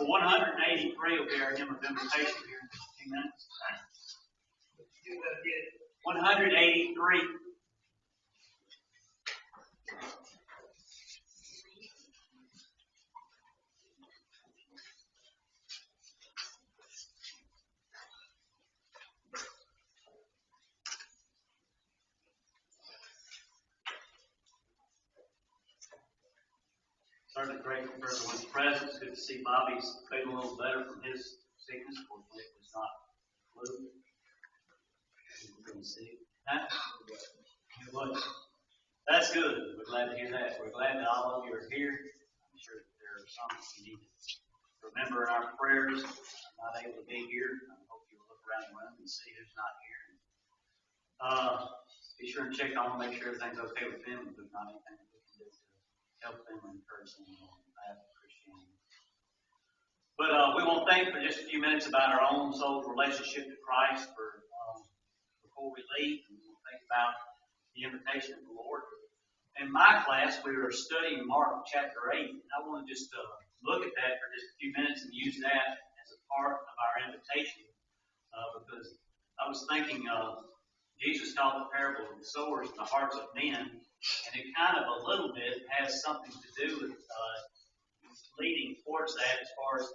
183 will be our hymn of invitation here in just a few minutes. 183. Certainly grateful for everyone's presence. Good to see Bobby's feeling a little better from his sickness. Fortunately, it was not flu. He couldn't see. Huh? It was. That's good. We're glad to hear that. We're glad that all of you are here. I'm sure that there are some that you need to remember in our prayers. Not able to be here. I hope you'll look around the room and see who's not here. Be sure and check on them, make sure everything's okay with them. If there's not anything that we can do to help them or encourage them on the path of Christianity. But we want to think for just a few minutes about our own soul's relationship to Christ before we leave. And we'll think about the invitation of the Lord. In my class, we were studying Mark chapter 8. And I want to just look at that for just a few minutes and use that as a part of our invitation. Because I was thinking Jesus taught the parable of the sowers in the hearts of men, and it kind of a little bit has something to do with leading towards that as far as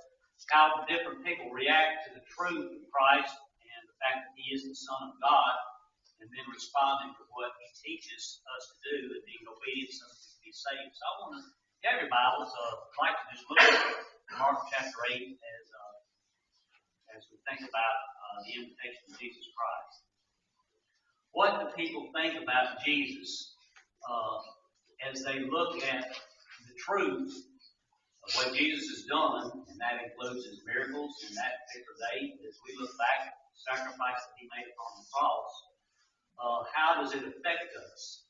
how different people react to the truth of Christ and the fact that He is the Son of God, and then responding to what He teaches us to do and being obedient so that we can be saved. So I want to have your Bibles. I'd like to just look at Mark chapter 8 as we think about the invitation of Jesus Christ. What do people think about Jesus as they look at the truth of what Jesus has done, and that includes His miracles in that particular day? As we look back at the sacrifice that He made upon the cross, how does it affect us?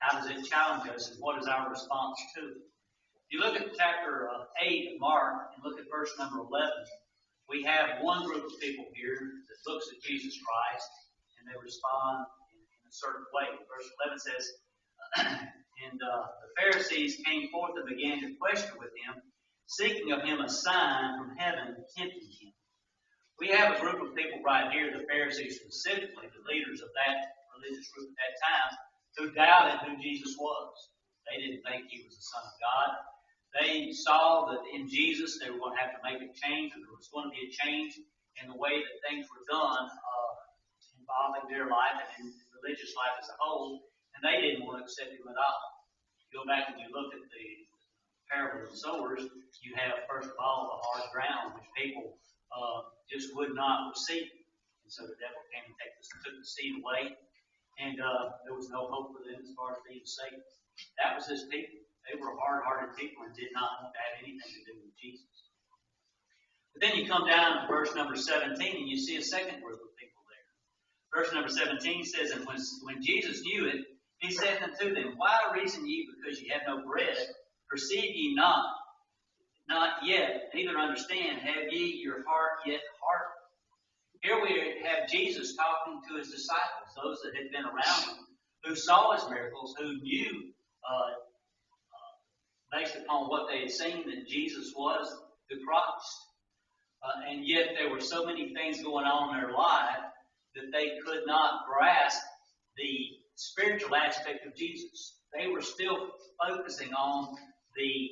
How does it challenge us, and what is our response to it? If you look at chapter 8 of Mark and look at verse number 11, we have one group of people here that looks at Jesus Christ and they respond in a certain way. Verse 11 says, and the Pharisees came forth and began to question with Him, seeking of Him a sign from heaven, tempting Him. We have a group of people right here, the Pharisees specifically, the leaders of that religious group at that time, who doubted who Jesus was. They didn't think He was the Son of God. They saw that in Jesus they were going to have to make a change, and there was going to be a change in the way that things were done involving their life and in religious life as a whole, and they didn't want to accept Him at all. Go back and you look at the parable of the sowers, you have, first of all, the hard ground, which people just would not receive. And so the devil came and took the seed away, and there was no hope for them as far as being saved. That was His people. They were hard-hearted people and did not want to have anything to do with Jesus. But then you come down to verse number 17, and you see a second group of people there. Verse number 17 says, and when Jesus knew it, He said unto them, why reason ye because ye have no bread? Perceive ye not yet, neither understand, have ye your heart yet hardened? Here we have Jesus talking to His disciples, those that had been around Him, who saw His miracles, who knew, based upon what they had seen, that Jesus was the Christ. And yet there were so many things going on in their life that they could not grasp the spiritual aspect of Jesus. They were still focusing on the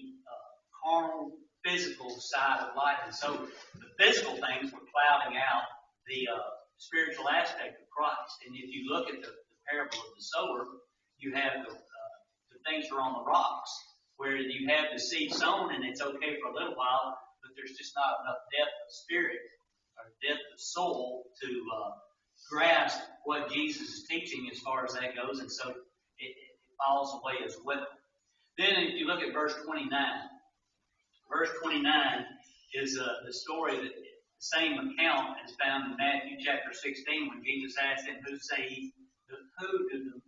carnal, physical side of life. And so the physical things were clouding out the spiritual aspect of Christ. And if you look at the parable of the sower, you have the things that are on the rocks, where you have the seed sown and it's okay for a little while, but there's just not enough depth of spirit or depth of soul to grasp what Jesus is teaching as far as that goes, and so it falls away as well. Then if you look at verse 29, verse 29 is the story that the same account is found in Matthew chapter 16 when Jesus asked them, who who do the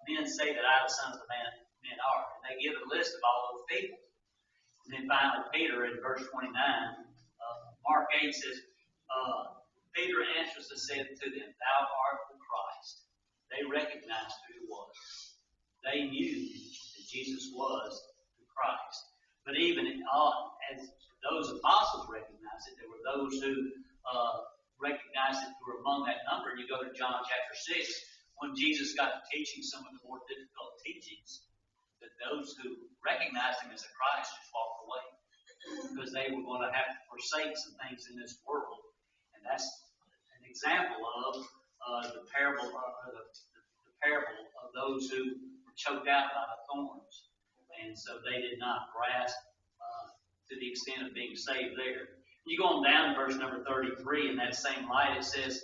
men say that I, the Son of the men are? And they give a list of all those people. And then finally, Peter in verse 29, Mark 8 says, Peter answers and said to them, Thou art the Christ. They recognized who he was. They knew that Jesus was the Christ. But even as those apostles recognized it, there were those who recognized it who were among that number. You go to John chapter 6, when Jesus got to teaching some of the more difficult teachings, that those who recognized him as the Christ just walked away. Because they were going to have to forsake some things in this world. And that's an example of the parable of those who were choked out by the thorns. And so they did not grasp to the extent of being saved there. You go on down to verse number 33, in that same light, it says,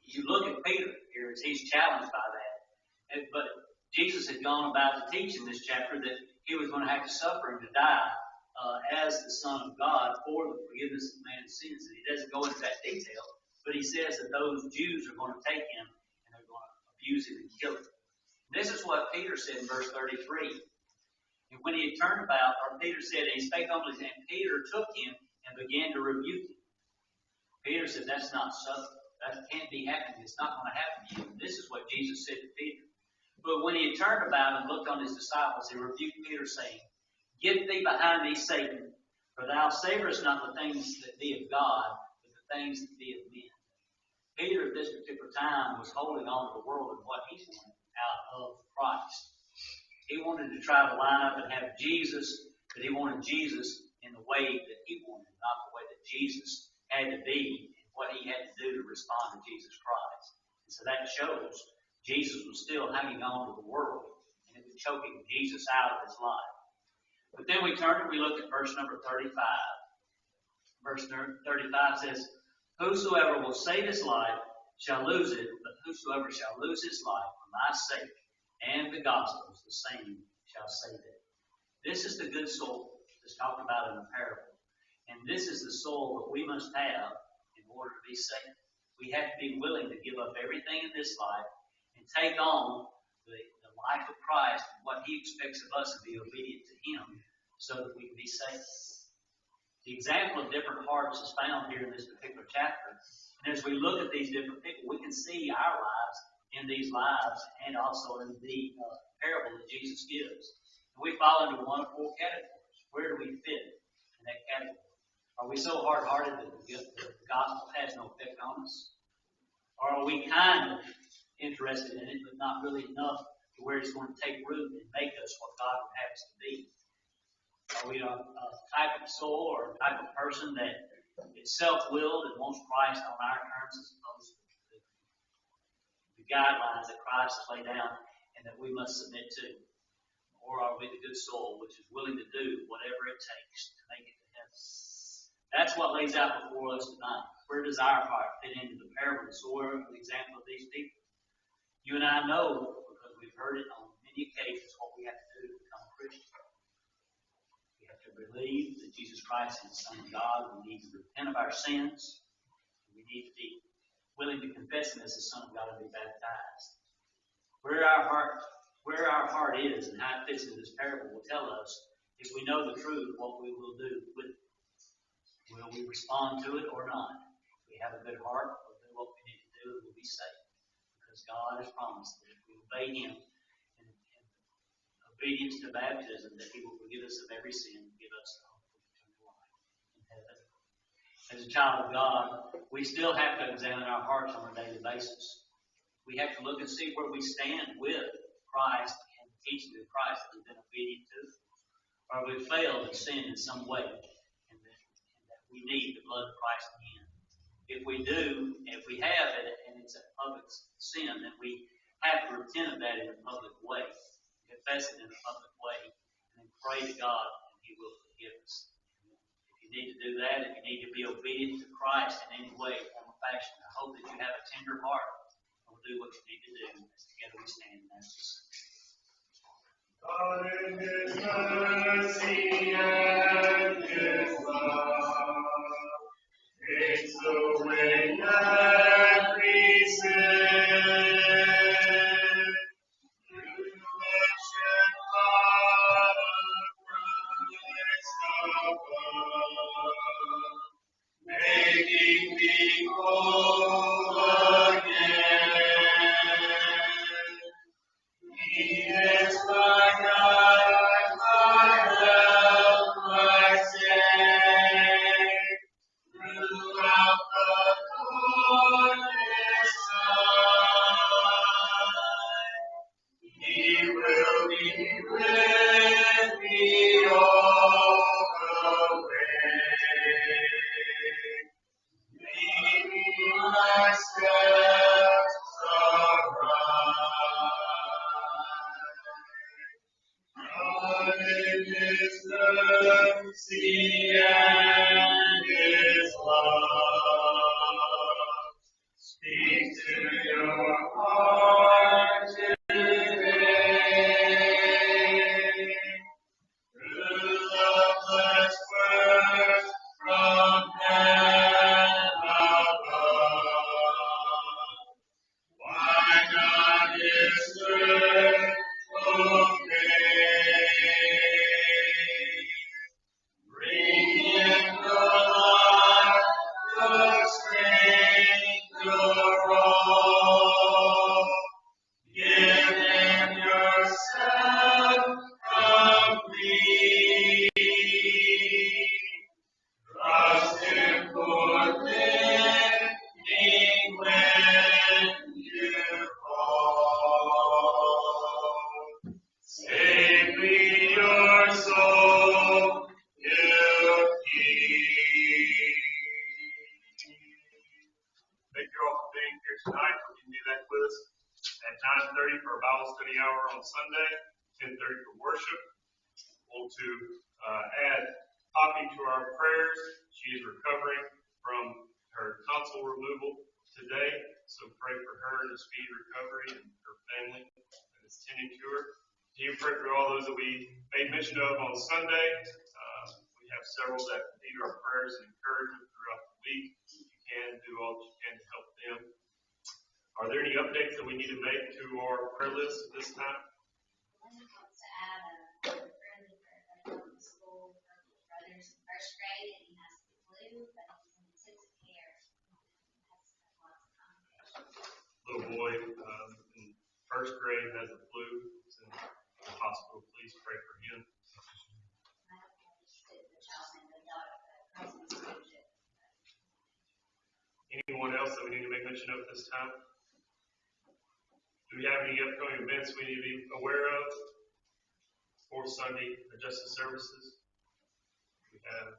you look at Peter here as he's challenged by that. But Jesus had gone about to teach in this chapter that he was going to have to suffer and to die as the Son of God for the forgiveness of man's sins. And he doesn't go into that detail, but he says that those Jews are going to take him and they're going to abuse him and kill him. And this is what Peter said in verse 33. And when he had turned about, or Peter said, and he spake unto him, and Peter took him and began to rebuke him. Peter said, that's not so. That can't be happening. It's not going to happen to you. And this is what Jesus said to Peter. But when he had turned about and looked on his disciples, he rebuked Peter, saying, Get thee behind me, Satan, for thou savorest not the things that be of God, but the things that be of men. Peter at this particular time was holding on to the world and what he wanted out of Christ. He wanted to try to line up and have Jesus, but he wanted Jesus in the way that he wanted, not the way that Jesus had to be and what he had to do to respond to Jesus Christ. And so that shows Jesus was still hanging on to the world, and it was choking Jesus out of his life. But then we turn and we look at verse number 35. Verse 35 says, Whosoever will save his life shall lose it, but whosoever shall lose his life for my sake and the gospel's, the same shall save it. This is the good soul that's talked about in the parable. And this is the soul that we must have in order to be saved. We have to be willing to give up everything in this life and take on the life of Christ and what he expects of us and be obedient to him so that we can be saved. The example of different hearts is found here in this particular chapter. And as we look at these different people, we can see our lives in these lives and also in the parable that Jesus gives. And we fall into one of four categories. Where do we fit in that category? Are we so hard-hearted that the gospel has no effect on us? Or are we kind of interested in it, but not really enough to where it's going to take root and make us what God would have us to be? Are we a type of soul or a type of person that is self-willed and wants Christ on our terms as opposed to the guidelines that Christ has laid down and that we must submit to? Or are we the good soul which is willing to do whatever it takes to make it to heaven? That's what lays out before us tonight. Where does our heart fit into the parable? So we're an example of these people. You and I know, because we've heard it on many occasions, what we have to do to become a Christian. We have to believe that Jesus Christ is the Son of God. We need to repent of our sins. We need to be willing to confess him as the Son of God and be baptized. Where our heart is and how it fits into this parable will tell us if we know the truth what we will do with it. Will we respond to it or not? If we have a good heart, we'll do what we need to do and we'll be saved. Because God has promised that if we obey him in obedience to baptism, that he will forgive us of every sin and give us the hope of eternal life in heaven. As a child of God, we still have to examine our hearts on a daily basis. We have to look and see where we stand with Christ and the teaching of Christ that we've been obedient to. Or we've failed in sin in some way. We need the blood of Christ again. If we do, if we have it and it's a public sin, then we have to repent of that in a public way, confess it in a public way, and then pray to God and he will forgive us. If you need to do that, if you need to be obedient to Christ in any way, form, or fashion, I hope that you have a tender heart and will do what you need to do as together we stand and ask this. God in his mercy and his love takes away every sin. my steps aright. God in His mercy and His love, speak to your heart today. Through loveless word from heaven above, why not His word obey? Bring Him your life, your strength, your all. Give Him yourself complete. Trust Him for lifting when you fall. Safely your soul He'll keep. Thank you all for being here tonight. You can do that with us at 9:30 for our Bible study hour on Sunday, 10:30 for worship. Want to add Poppy to our prayers. She is recovering from her tonsil removal today, so pray for her and a speedy recovery and her family that is tending to her. You pray for all those that we made mention of on Sunday. We have several that need our prayers and encouragement throughout the week. You can do all that you can to help them. Are there any updates that we need to make to our prayer list at this time? One wants to add a friendly prayer from school for his brother's in first grade, and he has the flu, but he's in intensive care. Has lots of complications. Little boy in first grade has a flu. He's in the hospital. Please pray for him. I don't know the child's name, but the Anyone else that we need to make mention of at this time? Do we have any upcoming events we need to be aware of? Fourth Sunday Justice Services. We have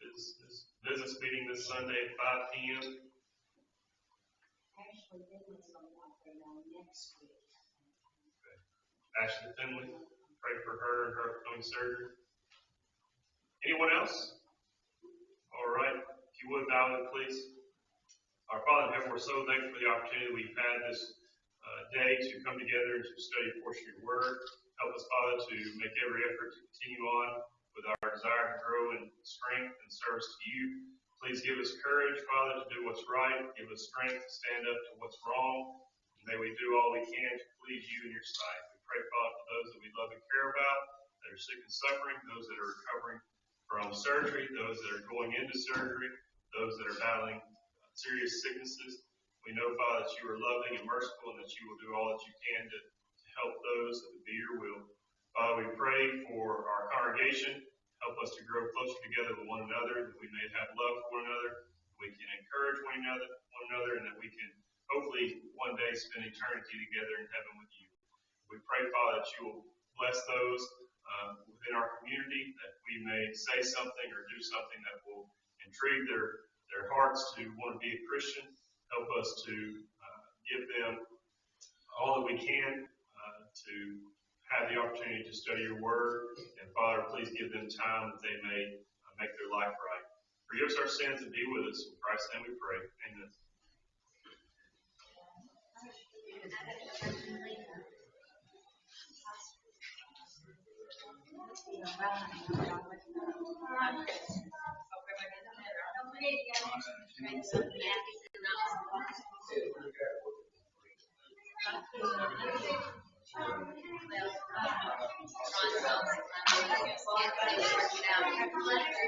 business meeting this Sunday at 5 p.m. Actually, they was going to walk around next week. Ashley Finley, pray for her and her upcoming surgery. Anyone else? All right. If you would, bow in, please. Our Father in heaven, we're so thankful for the opportunity we've had this day to come together and to study a portion of your word. Help us, Father, to make every effort to continue on with our desire to grow in strength and service to you. Please give us courage, Father, to do what's right. Give us strength to stand up to what's wrong. And may we do all we can to please you in your sight. We pray, Father, for those that we love and care about, that are sick and suffering, those that are recovering from surgery, those that are going into surgery, those that are battling serious sicknesses. We know, Father, that you are loving and merciful and that you will do all that you can to help those that would be your will. Father, we pray for our congregation. Help us to grow closer together with one another, that we may have love for one another, that we can encourage one another, and that we can hopefully one day spend eternity together in heaven with you. We pray, Father, that you will bless those within our community, that we may say something or do something that will intrigue their hearts to want to be a Christian. Help us to give them all that we can to have the opportunity to study your word. And Father, please give them time that they may make their life right. Forgive us our sins and be with us. In Christ's name we pray. Amen. Well,